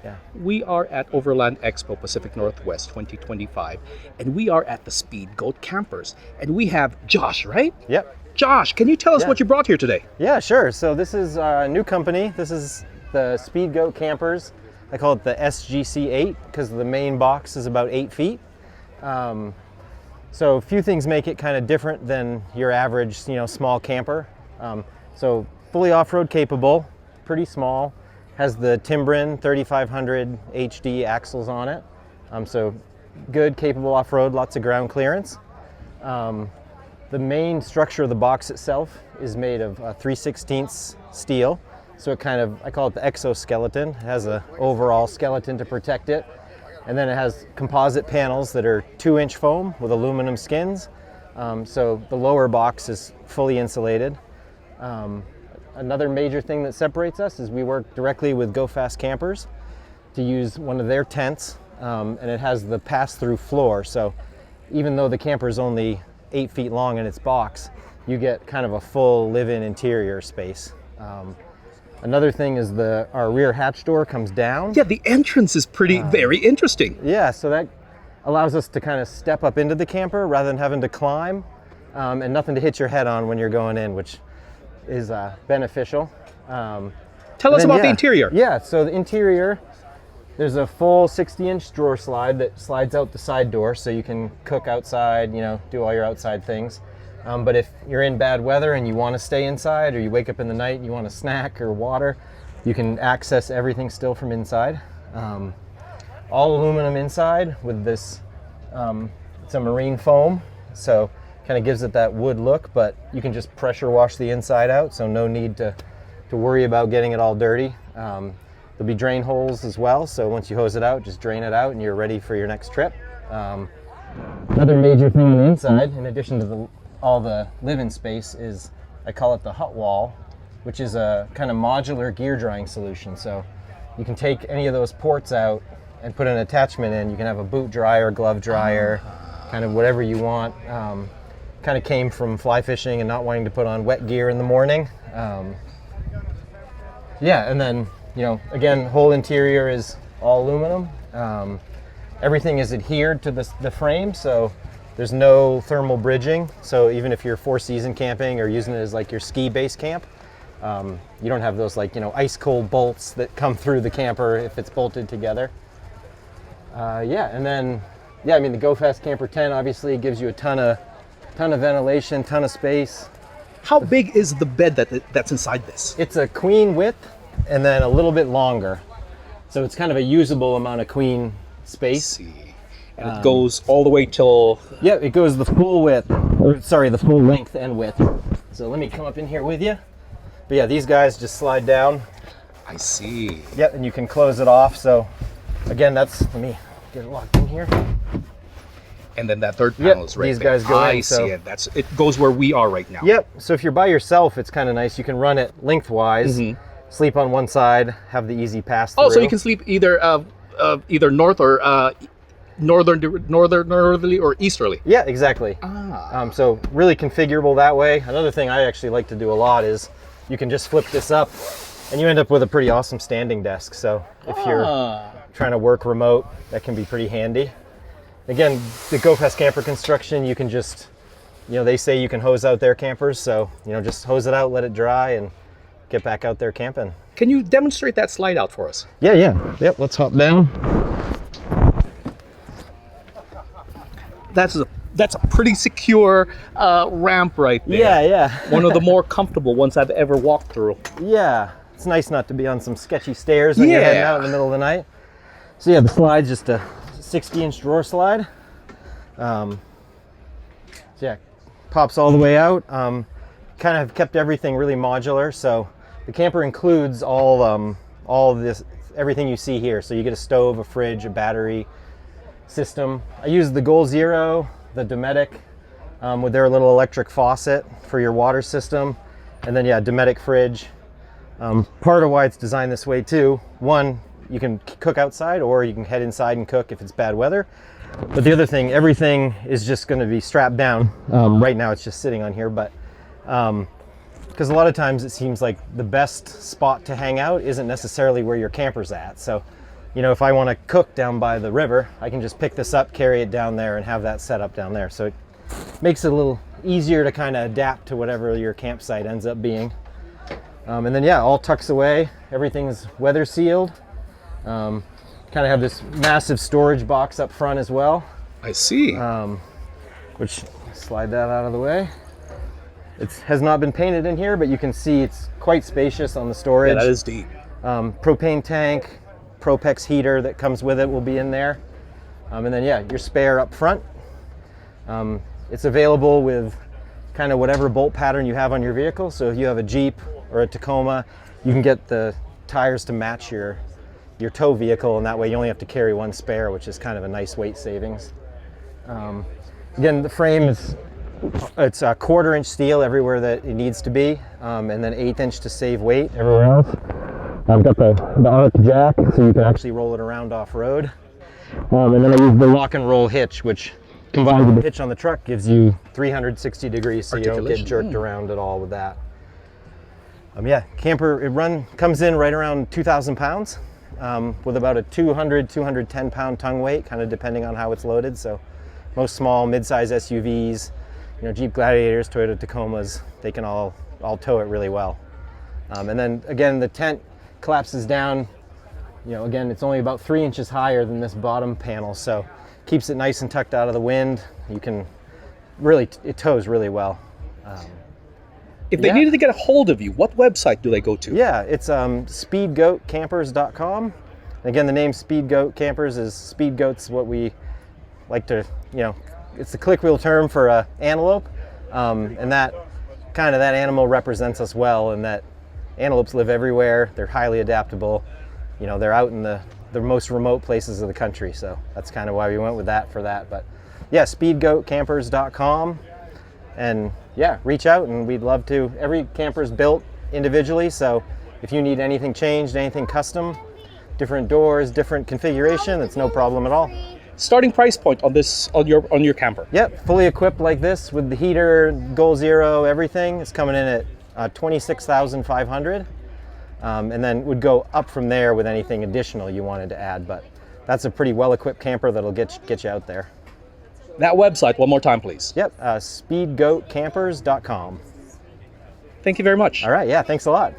Yeah. We are at Overland Expo Pacific Northwest 2025, and we are at the Speed Goat Campers, and we have Josh, right? Yep. Josh, can you tell us what you brought here today? Yeah, sure. So this is a new company. This is the Speed Goat Campers. I call it the SGC8 because the main box is about 8 feet. So a few things make it kind of different than your average, small camper. So fully off-road capable, pretty small, has the Timbren 3500 HD axles on it. So good, capable off-road, lots of ground clearance. The main structure of the box itself is made of 3/16 steel. So it kind of, I call it the exoskeleton. It has an overall skeleton to protect it. And then it has composite panels that are 2-inch foam with aluminum skins. So the lower box is fully insulated. Another major thing that separates us is we work directly with Go Fast Campers to use one of their tents, and it has the pass-through floor. So even though the camper is only 8 feet long in its box, you get kind of a full live-in interior space. Another thing is our rear hatch door comes down. Yeah, the entrance is very interesting. Yeah, so that allows us to kind of step up into the camper rather than having to climb, and nothing to hit your head on when you're going in, which is beneficial. Tell us about the interior. Yeah, so the interior, there's a full 60-inch drawer slide that slides out the side door so you can cook outside, do all your outside things. But if you're in bad weather and you want to stay inside, or you wake up in the night and you want a snack or water, you can access everything still from inside. All aluminum inside with this, it's a marine foam, so kind of gives it that wood look, but you can just pressure wash the inside out, so no need to worry about getting it all dirty. There'll be drain holes as well, so once you hose it out, just drain it out and you're ready for your next trip. Another major thing on the inside, in addition to all the live-in space, is I call it the hut wall, which is a kind of modular gear drying solution. So you can take any of those ports out and put an attachment in. You can have a boot dryer, glove dryer, kind of whatever you want. Kind of came from fly fishing and not wanting to put on wet gear in the morning. Yeah, and then, again, whole interior is all aluminum. Everything is adhered to the frame, so there's no thermal bridging. So even if you're 4-season camping or using it as like your ski base camp, you don't have those ice cold bolts that come through the camper if it's bolted together. And then, the Go Fast Camper tent obviously gives you a ton of ventilation, ton of space. How big is the bed that's inside this? It's a queen width and then a little bit longer. So it's kind of a usable amount of queen space. Let's see. And it goes all the way till... Yeah, it goes the full length and width. So let me come up in here with you. But yeah, these guys just slide down. I see. Yep, and you can close it off. So again, let me get it locked in here. And then that third panel is right these there. guys go in. I see it. It goes where we are right now. Yep, so if you're by yourself, it's kind of nice. You can run it lengthwise, sleep on one side, have the easy pass through. Oh, so you can sleep either north or... northerly or easterly. Yeah, exactly. So really configurable that way. Another thing I actually like to do a lot is you can just flip this up and you end up with a pretty awesome standing desk. So if you're trying to work remote, that can be pretty handy. Again, the Go Fast Camper construction, you can just, they say you can hose out their campers. So, just hose it out, let it dry, and get back out there camping. Can you demonstrate that slide out for us? Yeah. Yep, let's hop down. That's a pretty secure ramp right there. Yeah. One of the more comfortable ones I've ever walked through. Yeah, it's nice not to be on some sketchy stairs when you're heading out in the middle of the night. So yeah, the slide's just a 60-inch drawer slide. Pops all the way out. Kind of kept everything really modular. So the camper includes all this, everything you see here. So you get a stove, a fridge, a battery system. I use the Goal Zero, the Dometic, with their little electric faucet for your water system, and then Dometic fridge. Part of why it's designed this way too, one, you can cook outside or you can head inside and cook if it's bad weather. But the other thing, everything is just going to be strapped down. Right now it's just sitting on here, but because a lot of times it seems like the best spot to hang out isn't necessarily where your camper's at. So you know, if I want to cook down by the river, I can just pick this up, carry it down there, and have that set up down there. So it makes it a little easier to kind of adapt to whatever your campsite ends up being. And then yeah, all tucks away. Everything's weather sealed. Kind of have this massive storage box up front as well. I see. Which, slide that out of the way. It has not been painted in here, but you can see it's quite spacious on the storage. Yeah, that is deep. Propane tank, Propex heater that comes with it will be in there. And then yeah, your spare up front. It's available with kind of whatever bolt pattern you have on your vehicle. So if you have a Jeep or a Tacoma, you can get the tires to match your tow vehicle, and that way you only have to carry one spare, which is kind of a nice weight savings. Again, the frame is it's a 1/4 inch steel everywhere that it needs to be, and then 1/8 inch to save weight everywhere else. I've got the arc jack, so you can actually roll it around off-road. And then I use the lock and roll hitch, which combined with the hitch on the truck gives you 360 degrees, so you don't get jerked around at all with that. Yeah, camper, comes in right around 2,000 pounds, with about a 210 pound tongue weight, kind of depending on how it's loaded. So most small, mid-size SUVs, you know, Jeep Gladiators, Toyota Tacomas, they can all tow it really well. And then again, the tent collapses down. You know, again, it's only about 3 inches higher than this bottom panel, so keeps it nice and tucked out of the wind. You can really, it tows really well. If they needed to get a hold of you, what website do they go to? Yeah, it's speedgoatcampers.com. Again, the name Speed Goat Campers is Speed Goat's what we like to, you know, it's the click wheel term for a antelope, and that animal represents us well, in that antelopes live everywhere. They're highly adaptable. You know, they're out in the most remote places of the country, so that's kind of why we went with that for that. But yeah, speedgoatcampers.com, and yeah, reach out and we'd love to. Every camper's built individually, so if you need anything changed, anything custom, different doors, different configuration, it's no problem at all. Starting price point on this on your camper? Yep, fully equipped like this with the heater, Goal Zero, everything. It's coming in at $26,500, and then would go up from there with anything additional you wanted to add. But that's a pretty well-equipped camper that'll get you out there. That website, one more time, please. Yep, speedgoatcampers.com. Thank you very much. All right, yeah, thanks a lot.